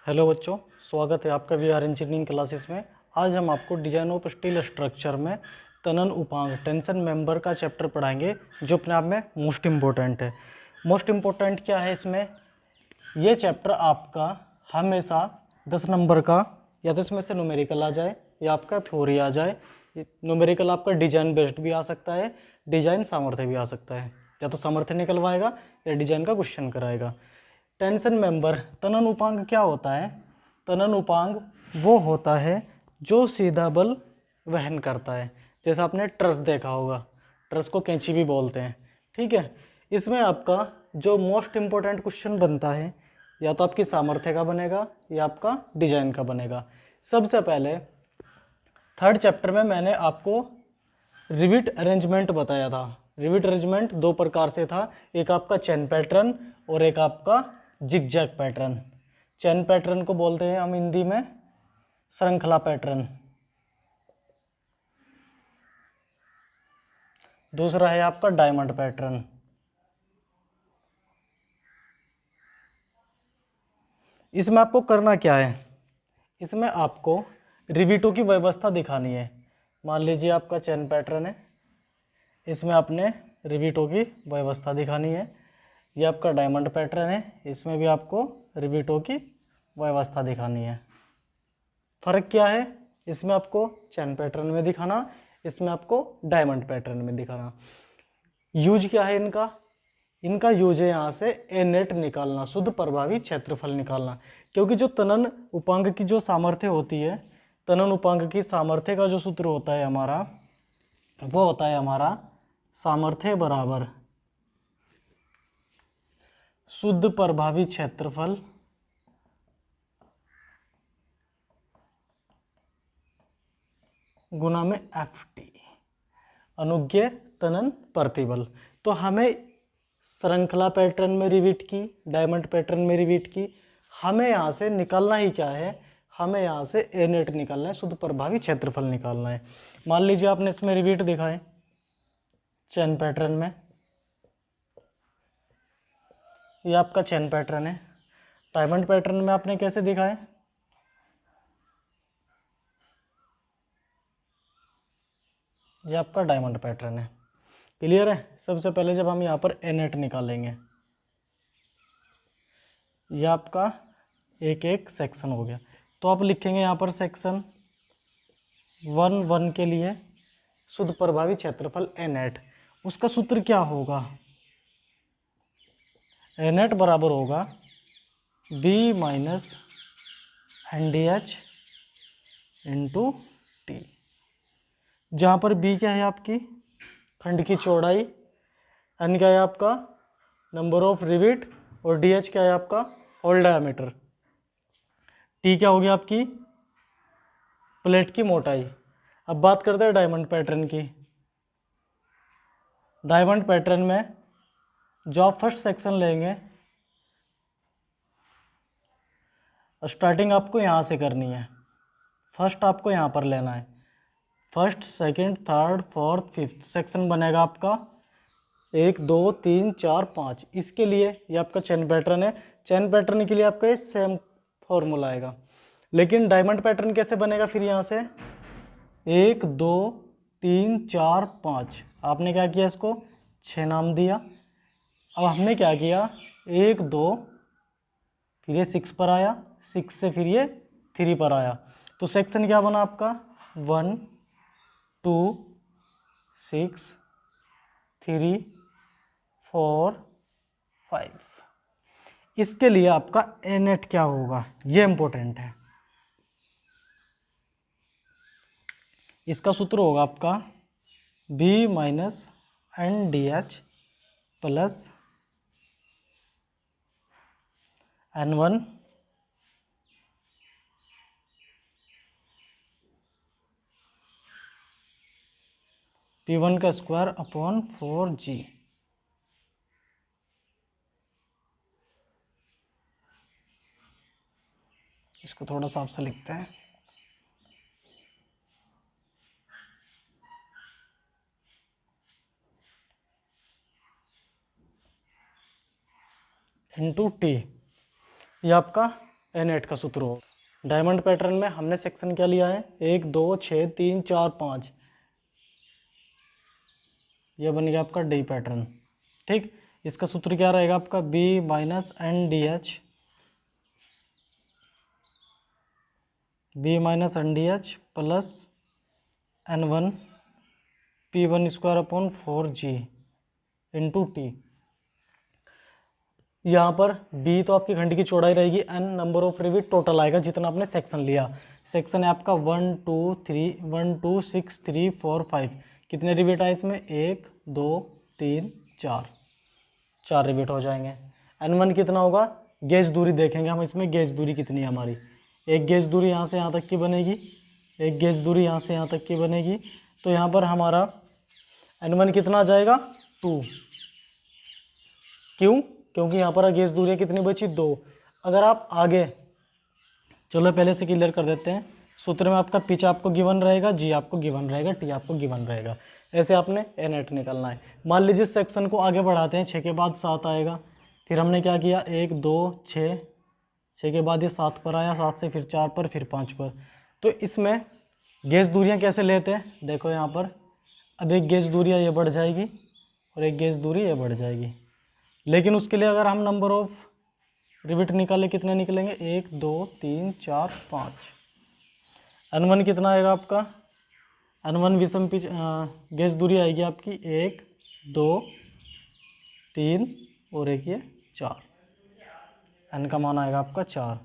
Hello बच्चों, स्वागत है आपका वीआर इंजीनियरिंग क्लासेस में। आज हम आपको डिजाइन ऑफ स्टील स्ट्रक्चर में तनन उपांग टेंशन मेंबर का चैप्टर पढ़ाएंगे, जो अपने आप में मोस्ट इम्पोर्टेंट है। मोस्ट इम्पोर्टेंट क्या है इसमें? ये चैप्टर आपका हमेशा 10 नंबर का या तो इसमें से न्यूमेरिकल आ जाए या आपका थ्योरी आ जाए। न्यूमेरिकल आपका डिजाइन बेस्ड भी आ सकता है, डिजाइन सामर्थ्य भी आ सकता है। या तो सामर्थ्य निकलवाएगा या डिजाइन का क्वेश्चन कराएगा। टेंशन मेंबर तनन उपांग क्या होता है? तनन उपांग वो होता है जो सीधा बल वहन करता है। जैसे आपने ट्रस देखा होगा, ट्रस को कैंची भी बोलते हैं, ठीक है। इसमें आपका जो मोस्ट इम्पोर्टेंट क्वेश्चन बनता है, या तो आपकी सामर्थ्य का बनेगा या आपका डिजाइन का बनेगा। सबसे पहले थर्ड चैप्टर में मैंने आपको रिविट अरेंजमेंट बताया था। रिविट अरेंजमेंट दो प्रकार से था, एक आपका चेन पैटर्न और एक आपका जिगजैग पैटर्न। चेन पैटर्न को बोलते हैं हम हिंदी में श्रृंखला पैटर्न। दूसरा है आपका डायमंड पैटर्न। इसमें आपको करना क्या है? इसमें आपको रिविटों की व्यवस्था दिखानी है। मान लीजिए आपका चेन पैटर्न है, इसमें आपने रिविटों की व्यवस्था दिखानी है। ये आपका डायमंड पैटर्न है, इसमें भी आपको रिविटों की व्यवस्था दिखानी है। फर्क क्या है? इसमें आपको चेन पैटर्न में दिखाना, इसमें आपको डायमंड पैटर्न में दिखाना। यूज क्या है इनका? इनका यूज है यहाँ से ए नेट निकालना, शुद्ध प्रभावी क्षेत्रफल निकालना। क्योंकि जो तनन उपांग की जो सामर्थ्य होती है, तनन उपांग की सामर्थ्य का जो सूत्र होता है हमारा, वो होता है हमारा सामर्थ्य बराबर शुद्ध प्रभावी क्षेत्रफल गुना में FT, अनुज्ञेय तनन प्रतिबल। तो हमें श्रृंखला पैटर्न में रिविट की, डायमंड पैटर्न में रिविट की, हमें यहाँ से निकालना ही क्या है? हमें यहाँ से ए नेट निकालना है, शुद्ध प्रभावी क्षेत्रफल निकालना है। मान लीजिए आपने इसमें रिविट दिखाए चेन पैटर्न में, ये आपका चेन पैटर्न है। डायमंड पैटर्न में आपने कैसे दिखाए? ये आपका डायमंड पैटर्न है। क्लियर है? सबसे पहले जब हम यहाँ पर ए नेट निकालेंगे, ये आपका एक एक सेक्शन हो गया, तो आप लिखेंगे यहाँ पर सेक्शन 1 के लिए शुद्ध प्रभावी क्षेत्रफल ए नेट। उसका सूत्र क्या होगा? ए नेट बराबर होगा B minus NDH into T, जहाँ पर B क्या है आपकी खंड की चौड़ाई, N क्या है आपका नंबर ऑफ रिविट, और DH क्या है आपका होल डायमीटर, T क्या होगी आपकी प्लेट की मोटाई। अब बात करते हैं डायमंड पैटर्न की। डायमंड पैटर्न में जो आप फर्स्ट सेक्शन लेंगे, स्टार्टिंग आपको यहाँ से करनी है। फर्स्ट आपको यहाँ पर लेना है, first second third fourth fifth section बनेगा आपका 1 2 3 4 5। इसके लिए ये आपका चेन पैटर्न है, चेन पैटर्न के लिए आपका ये सेम फॉर्मूला आएगा। लेकिन डायमंड पैटर्न कैसे बनेगा? फिर यहाँ से 1 2 3 4 5, आपने क्या किया, इसको 6 नाम दिया। अब हमने क्या किया, 1 2, फिर ये 6 पर आया, 6 से फिर ये 3 पर आया, तो सेक्शन क्या बना आपका 1 2 6 3 4 5। इसके लिए आपका ए नेट क्या होगा, ये इंपॉर्टेंट है। इसका सूत्र होगा आपका B minus NDH plus N1 P1 का स्क्वायर अपॉन 4G। इसको थोड़ा सा आपसे लिखते हैं, इंटू टी। ये आपका N8 का सूत्र होगा। डायमंड पैटर्न में हमने सेक्शन क्या लिया है, 1 2 6 3 4 5, यह बन गया आपका डी पैटर्न। ठीक, इसका सूत्र क्या रहेगा आपका, B minus N D H, B minus N D H plus N1 P1 square upon 4G into T. यहाँ पर B तो आपकी घंटी की चौड़ाई रहेगी, N number of rivet total आएगा जितना आपने सेक्शन लिया। सेक्शन है आपका 1 2 3 1 2 6 3 4 5, कितने रिविट आए इसमें, 1 2 3 4 रिविट हो जाएंगे। N1 कितना होगा, गेज दूरी देखेंगे हम इसमें, गेज दूरी कितनी है हमारी, एक गेज दूरी यहाँ से यहाँ तक की बनेगी, एक गेज दूरी यहाँ से यहाँ तक की बनेगी। तो यहाँ पर हमारा N1 कितना आ जाएगा, 2। क्यों, क्योंकि यहाँ पर गेज दूरी कितनी बची, 2। अगर आप आगे, चलो पहले से क्लियर कर देते हैं, सूत्र में आपका पिच आपको गिवन रहेगा, जी आपको गिवन रहेगा, टी आपको गिवन रहेगा, ऐसे आपने N8 निकालना है। मान लीजिए सेक्शन को आगे बढ़ाते हैं, 6 के बाद 7 आएगा, फिर हमने क्या किया, 1 2 6, 6 के बाद ये 7 पर आया, 7 से फिर 4 पर, फिर 5 पर। तो इसमें गेज दूरियाँ कैसे लेते हैं, देखो यहाँ पर, अब एक गेज दूरियाँ ये बढ़ जाएगी और एक गेज दूरी ये बढ़ जाएगी, लेकिन उसके लिए अगर हम नंबर ऑफ रिविट निकाले, कितने निकलेंगे, 1 2 3 4 5। N1 कितना आएगा आपका, N1 विषम पिच गेज दूरी आएगी आपकी 1 2 3 और एक ये 4, N का मान आएगा आपका 4।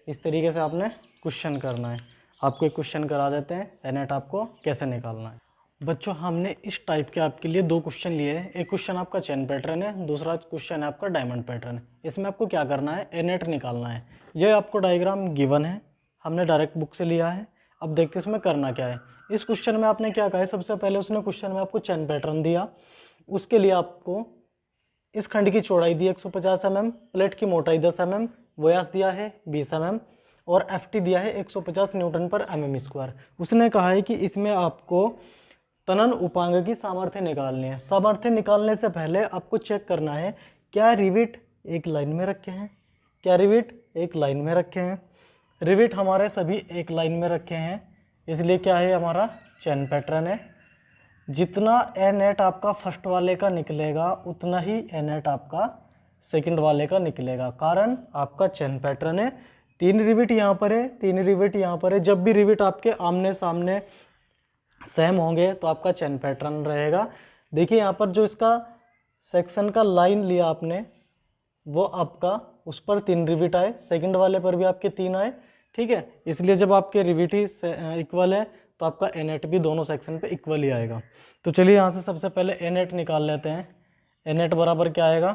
इस तरीके से आपने क्वेश्चन करना है। आपको एक क्वेश्चन करा देते हैं, N8 आपको कैसे निकालना है। बच्चों हमने इस टाइप के आपके लिए 2 क्वेश्चन लिए हैं। एक क्वेश्चन आपका चेन पैटर्न है, दूसरा क्वेश्चन है आपका डायमंड पैटर्न। इसमें आपको क्या करना है, N8 निकालना है। यह आपको डायग्राम गिवन है, हमने डायरेक्ट बुक से लिया है। अब देखते हैं इसमें करना क्या है। इस क्वेश्चन में आपने क्या कहा है, सबसे पहले उसने क्वेश्चन में आपको चेन पैटर्न दिया, उसके लिए आपको इस खंड की चौड़ाई दी 150 mm, प्लेट की मोटाई 10 mm, व्यास दिया है 20 mm और FT दिया है 150 न्यूटन पर mm स्क्वायर। उसने कहा है कि इसमें आपको तनन उपांग की सामर्थ्य निकालनी है। सामर्थ्य निकालने से पहले आपको चेक करना है क्या रिविट एक लाइन में रखे हैं, क्या रिविट एक लाइन में रखे हैं। रिविट हमारे सभी एक लाइन में रखे हैं, इसलिए क्या है, हमारा चेन पैटर्न है। जितना N8 आपका फर्स्ट वाले का निकलेगा उतना ही N8 आपका सेकंड वाले का निकलेगा, कारण आपका चेन पैटर्न है। 3 रिविट यहाँ पर है, 3 रिविट यहाँ पर है। जब भी रिविट आपके आमने सामने सेम होंगे तो आपका चेन पैटर्न रहेगा। देखिए यहाँ पर जो इसका सेक्शन का लाइन लिया आपने, वो आपका उस पर 3 रिविट आए, सेकंड वाले पर भी आपके 3 आए, ठीक है। इसलिए जब आपके रिविट ही इक्वल है तो आपका N8 भी दोनों सेक्शन पे इक्वल ही आएगा। तो चलिए यहाँ से सबसे पहले N8 निकाल लेते हैं। N8 बराबर क्या आएगा,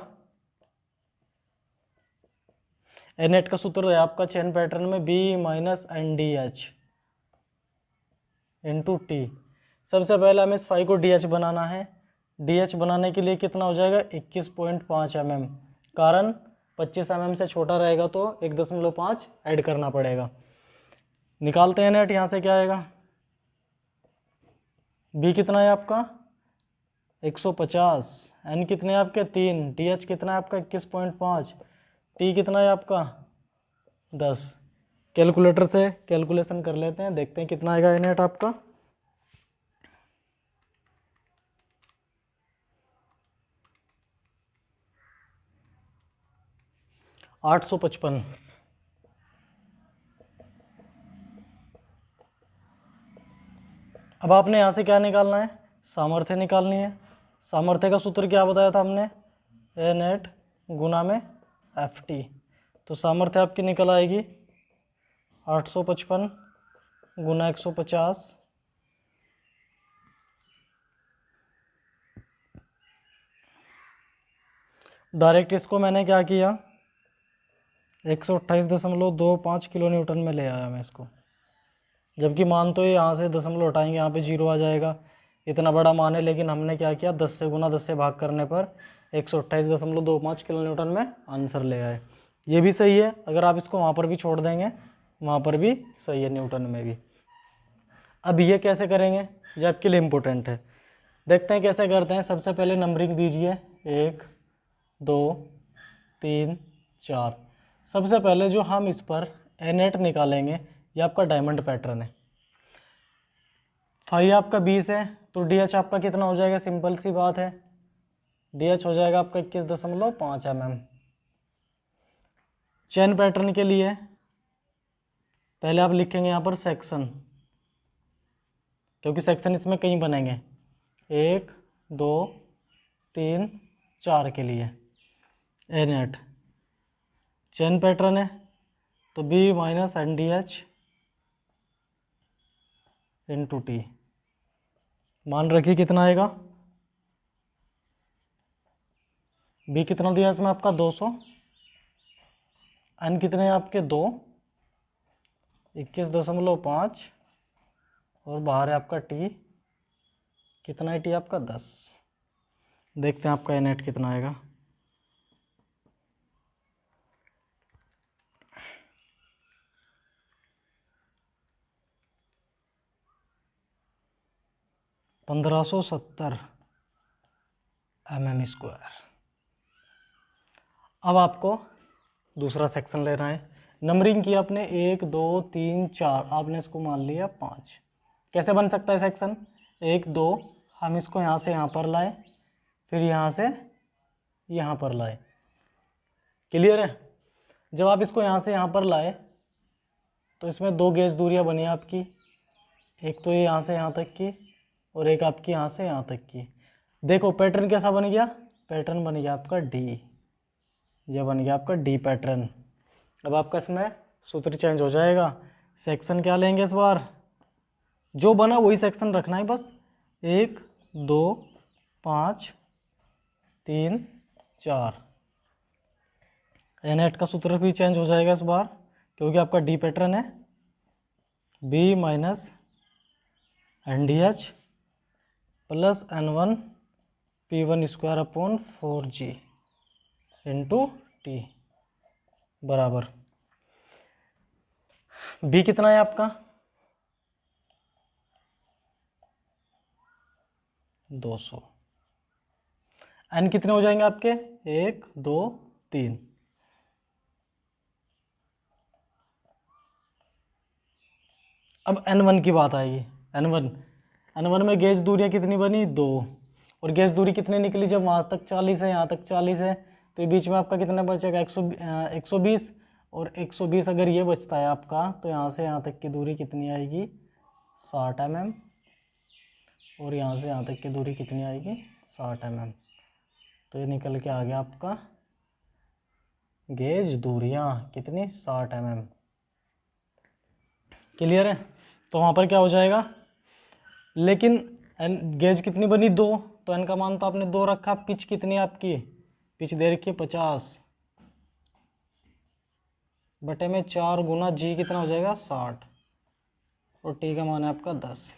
N8 का सूत्र है आपका चेन पैटर्न में B minus N D H into T. सबसे पहले हमें इस फाई को DH बनाना है। DH बनाने के लिए कितना हो जाएगा, 21.5 mm, कारण 25 mm से छोटा रहेगा तो 1.5 ऐड करना पड़ेगा। निकालते हैं N8, यहाँ से क्या आएगा, B कितना है आपका 150, N कितने हैं आपके 3, DH कितना है आपका 21.5, T कितना है आपका 10। कैलकुलेटर से कैलकुलेशन कर लेते हैं, देखते हैं कितना आएगा N8 आपका। $855। अब आपने यहाँ से क्या निकालना है, सामर्थ्य निकालनी है। सामर्थ्य का सूत्र क्या बताया था हमने, N8 गुना में FT। तो सामर्थ्य आपकी निकल आएगी 855 गुना 150 डायरेक्ट इसको मैंने क्या किया 128.25 किलो न्यूटन में ले आया मैं इसको, जबकि मान तो ये यहाँ से दशमलव हटाएंगे, यहाँ पे 0 आ जाएगा। इतना बड़ा मान है, लेकिन हमने क्या किया 10 से गुना 10 से भाग करने पर 128.25 किलो न्यूटन में आंसर ले आए। ये भी सही है, अगर आप इसको वहाँ पर भी छोड़ देंगे वहाँ पर भी सही है, न्यूटन में भी। अब ये कैसे करेंगे, ये आपके लिए इम्पोर्टेंट है। देखते हैं कैसे करते हैं। सबसे पहले नंबरिंग दीजिए 1 2 3 4। सबसे पहले जो हम इस पर एनेट निकालेंगे, ये आपका डायमंड पैटर्न है। फाई आपका 20 है, तो DH आपका कितना हो जाएगा, सिंपल सी बात है, DH हो जाएगा आपका 21.5 mm। चेन पैटर्न के लिए पहले आप लिखेंगे यहाँ पर सेक्शन, क्योंकि सेक्शन इसमें कई बनेंगे, 1 2 3 4 के लिए एनेट। चेन पैटर्न है तो B minus NDH into T। मान रखिए कितना आएगा, B कितना दिया इसमें आपका 200, N कितने हैं आपके 2, 21.5 और बाहर है आपका T, कितना है T आपका 10। देखते हैं आपका एनेट कितना आएगा। $1570 mm²। अब आपको दूसरा सेक्शन लेना है। नंबरिंग की आपने 1 2 3 4, आपने इसको मान लिया 5। कैसे बन सकता है सेक्शन, 1 2, हम इसको यहाँ से यहाँ पर लाए, फिर यहाँ से यहाँ पर लाए। क्लियर है। जब आप इसको यहाँ से यहाँ पर लाए तो इसमें 2 गेज दूरियाँ बनी आपकी, एक तो ये यहाँ से यहाँ तक की और एक आपकी यहाँ से यहाँ तक की। देखो पैटर्न कैसा बन गया, पैटर्न बन गया आपका D, यह बन गया आपका D पैटर्न। अब आपका इसमें सूत्र चेंज हो जाएगा। सेक्शन क्या लेंगे इस बार, जो बना वही सेक्शन रखना है बस, 1 2 5 3 4। एनेट का सूत्र भी चेंज हो जाएगा इस बार, क्योंकि आपका D पैटर्न है, B minus NDH plus N1 P1² upon 4G into T बराबर B कितना है आपका 200। N कितने हो जाएंगे आपके 1 2 3। अब N1 की बात आएगी। N1 में गेज दूरियाँ कितनी बनी 2, और गेज दूरी कितनी निकली, जब वहाँ तक 40 है यहाँ तक 40 है, तो ये बीच में आपका कितना बचेगा 120, और 120 अगर ये बचता है आपका, तो यहाँ से यहाँ तक की दूरी कितनी आएगी 60 mm, और यहाँ से यहाँ तक की दूरी कितनी आएगी 60 mm। तो ये निकल के आ गया आपका गेज दूरियाँ कितनी 60 mm। क्लियर है। तो वहाँ पर क्या हो जाएगा, लेकिन गेज कितनी बनी 2, तो N का मान तो आपने 2 रखा। पिच कितनी आपकी, पिच दे रखी है 50 बटे में 4 गुना G कितना हो जाएगा 60, और T का मान है आपका 10।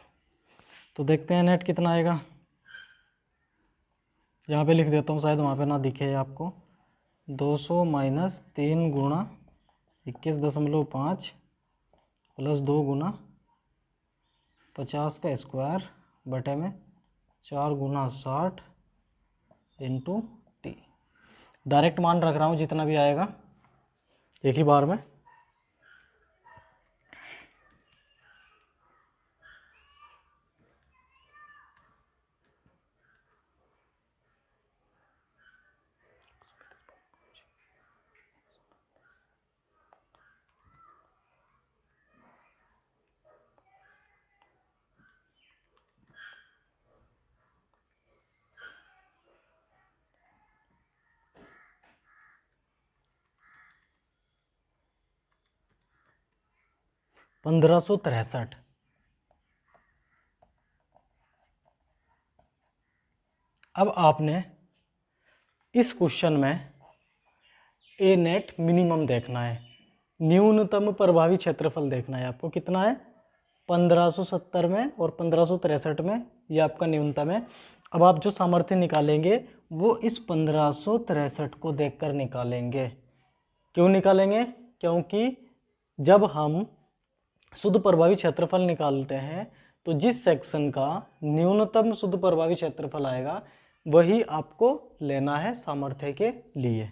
तो देखते हैं नेट कितना आएगा। यहाँ पे लिख देता हूँ, शायद वहाँ पे ना दिखे आपको। 200 माइनस 3 गुना 21.5 प्लस 2 गुना 50 का स्क्वायर बटे में 4 गुना 60 इंटू T। डायरेक्ट मान रख रहा हूँ जितना भी आएगा एक ही बार में। $1563। अब आपने इस क्वेश्चन में ए नेट मिनिमम देखना है, न्यूनतम प्रभावी क्षेत्रफल देखना है आपको। कितना है 1570 में और 1563 में, ये आपका न्यूनतम है। अब आप जो सामर्थ्य निकालेंगे वो इस 1563 को देखकर निकालेंगे। क्यों निकालेंगे, क्योंकि जब हम शुद्ध प्रभावी क्षेत्रफल निकालते हैं तो जिस सेक्शन का न्यूनतम शुद्ध प्रभावी क्षेत्रफल आएगा वही आपको लेना है सामर्थ्य के लिए।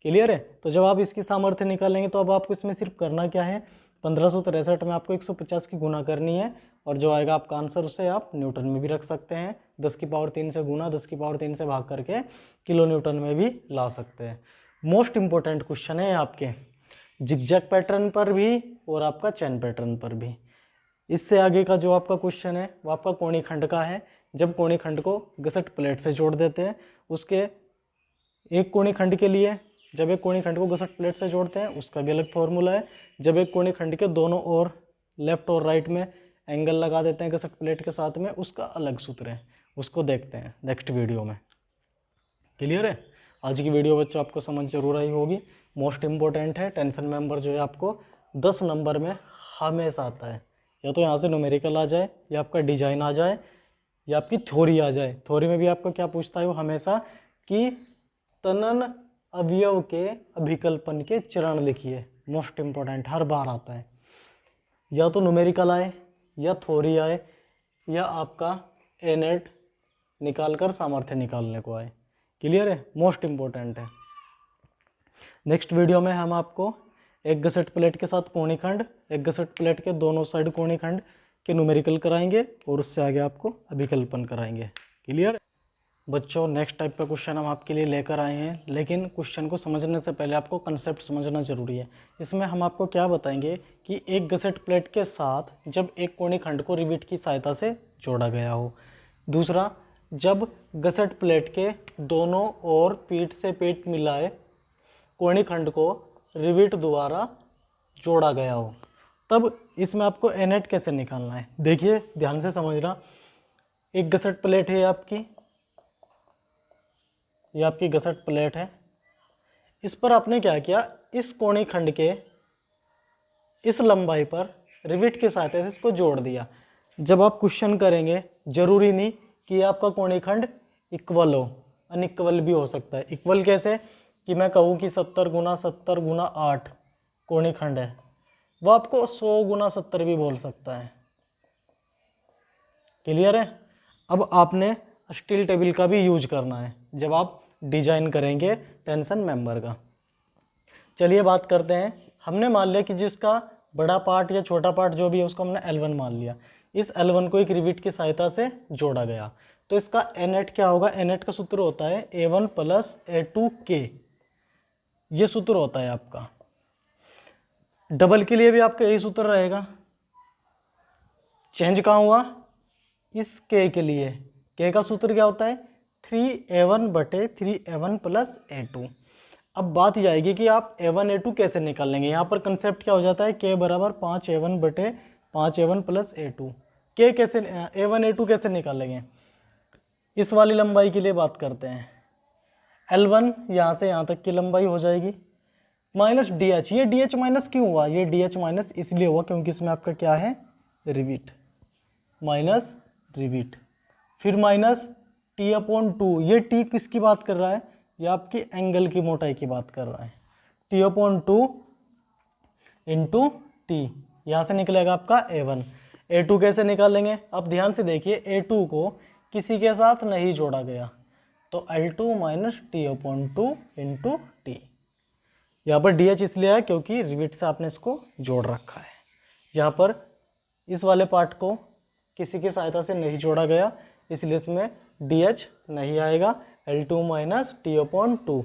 क्लियर है। तो जब आप इसकी सामर्थ्य निकालेंगे तो अब आपको इसमें सिर्फ करना क्या है, 1563 में आपको 150 की गुना करनी है और जो आएगा आपका आंसर उसे आप न्यूटन में भी रख सकते हैं। 10 की पावर 3 से गुना, 10 की पावर 3 से भाग करके किलो न्यूटन में भी ला सकते हैं। मोस्ट इंपॉर्टेंट क्वेश्चन है आपके जिगजैग पैटर्न पर भी और आपका चैन पैटर्न पर भी। इससे आगे का जो आपका क्वेश्चन है वो आपका कोणी खंड का है। जब कोणी खंड को गसट प्लेट से जोड़ देते हैं, उसके एक कोणी खंड के लिए जब एक कोणी खंड को गसट प्लेट से जोड़ते हैं उसका भी अलग फॉर्मूला है। जब एक कोणी खंड के दोनों ओर लेफ्ट और राइट में एंगल लगा देते हैं गसट प्लेट के साथ में, उसका अलग सूत्र है, उसको देखते हैं नेक्स्ट वीडियो में। क्लियर है। आज की वीडियो बच्चों आपको समझ जरूर आई होगी। मोस्ट इंपॉर्टेंट है। टेंशन मेंबर जो है आपको 10 नंबर में हमेशा आता है, या तो यहाँ से न्यूमेरिकल आ जाए, या आपका डिजाइन आ जाए, या आपकी थ्योरी आ जाए। थ्योरी में भी आपको क्या पूछता है वो हमेशा कि तनन अवयव के अभिकल्पन के चरण लिखिए। मोस्ट इंपॉर्टेंट, हर बार आता है। या तो न्यूमेरिकल आए, या थ्योरी आए, या आपका एनेट निकाल कर सामर्थ्य निकालने को आए। क्लियर है। मोस्ट इंपॉर्टेंट है। नेक्स्ट वीडियो में हम आपको एक गसट प्लेट के साथ कोणी खंड, एक गसट प्लेट के दोनों साइड कोणी खंड के न्यूमेरिकल कराएंगे और उससे आगे आपको अभिकल्पन कराएंगे। क्लियर बच्चों। नेक्स्ट टाइप का क्वेश्चन हम आपके लिए लेकर आए हैं, लेकिन क्वेश्चन को समझने से पहले आपको कंसेप्ट समझना जरूरी है। इसमें हम आपको क्या बताएंगे कि एक गसट प्लेट के साथ जब एक कोणी खंड को रिवेट की सहायता से जोड़ा गया हो, दूसरा जब गसट प्लेट के दोनों ओर पीठ से पीठ मिलाए कोणी खंड को रिवेट द्वारा जोड़ा गया हो, तब इसमें आपको एनेट कैसे निकालना है। देखिए ध्यान से समझना। एक गसट प्लेट है आपकी, ये आपकी गसट प्लेट है। इस पर आपने क्या किया, इस कोणी खंड के इस लंबाई पर रिवेट की सहायता से इसको जोड़ दिया। जब आप क्वेश्चन करेंगे जरूरी नहीं कि आपका कोणी खंड इक्वल हो, अनइक्वल भी हो सकता है। इक्वल कैसे कि मैं कहूँ कि 70 गुना 70 गुना 8 कोणी खंड है, वो आपको 100 गुना 70 भी बोल सकता है। क्लियर है। अब आपने स्टील टेबल का भी यूज करना है जब आप डिजाइन करेंगे टेंशन मेंबर का। चलिए बात करते हैं। हमने मान लिया कि जिसका बड़ा पार्ट या छोटा पार्ट जो भी है उसको हमने L1 मान लिया। इस L1 को एक रिवेट की सहायता से जोड़ा गया, तो इसका एनेट क्या होगा। एनेट का सूत्र होता है A1 प्लस A2K, ये सूत्र होता है आपका। डबल के लिए भी आपका यही सूत्र रहेगा। चेंज कहाँ हुआ, इस K के लिए K का सूत्र क्या होता है 3A1 बटे 3A1 प्लस A2। अब बात यह आएगी कि आप A1 A2 कैसे निकालेंगे। यहाँ पर कंसेप्ट क्या हो जाता है, K बराबर 5A1 बटे 5A1 प्लस A2। K कैसे A1 A2 कैसे निकालेंगे, इस वाली लंबाई के लिए बात करते हैं। L1 यहाँ से यहाँ तक की लंबाई हो जाएगी माइनस DH। ये DH माइनस क्यों हुआ, ये DH माइनस इसलिए हुआ क्योंकि इसमें आपका क्या है रिवेट, माइनस रिवेट। फिर माइनस T/2। ये T किसकी बात कर रहा है, ये आपकी एंगल की मोटाई की बात कर रहा है। T/2 इंटू T, यहाँ से निकलेगा आपका A1। A2 कैसे निकालेंगे, अब ध्यान से देखिए। A2 को किसी के साथ नहीं जोड़ा गया, तो L2 minus T/2 into T। यहाँ पर DH इसलिए है क्योंकि रिवेट से आपने इसको जोड़ रखा है। यहाँ पर इस वाले पार्ट को किसी की सहायता से नहीं जोड़ा गया, इसलिए इसमें DH नहीं आएगा। L2 minus T/2।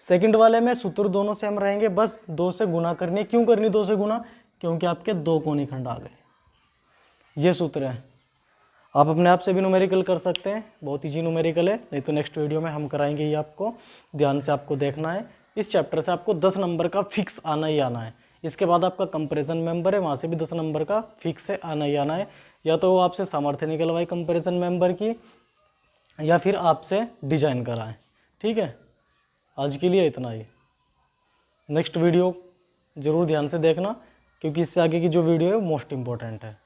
सेकंड वाले में सूत्र दोनों सेम रहेंगे, बस 2 से गुना करनी। क्यों करनी 2 से गुना, क्योंकि आपके 2 कोणी खंड आ गए। ये सूत्र है। आप अपने आप से भी न्यूमेरिकल कर सकते हैं, बहुत ईजी न्यूमेरिकल है। नहीं तो नेक्स्ट वीडियो में हम कराएंगे ये आपको, ध्यान से आपको देखना है। इस चैप्टर से आपको 10 नंबर का फिक्स आना ही आना है। इसके बाद आपका कंपैरिजन मेंबर है, वहाँ से भी 10 नंबर का फिक्स है, आना ही आना है। या तो वो आपसे सामर्थ्य निकलवाए कंपैरिजन मेंबर की, या फिर आपसे डिजाइन कराएं। ठीक है, आज के लिए इतना ही। नेक्स्ट वीडियो ज़रूर ध्यान से देखना, क्योंकि इससे आगे की जो वीडियो है मोस्ट इंपॉर्टेंट है।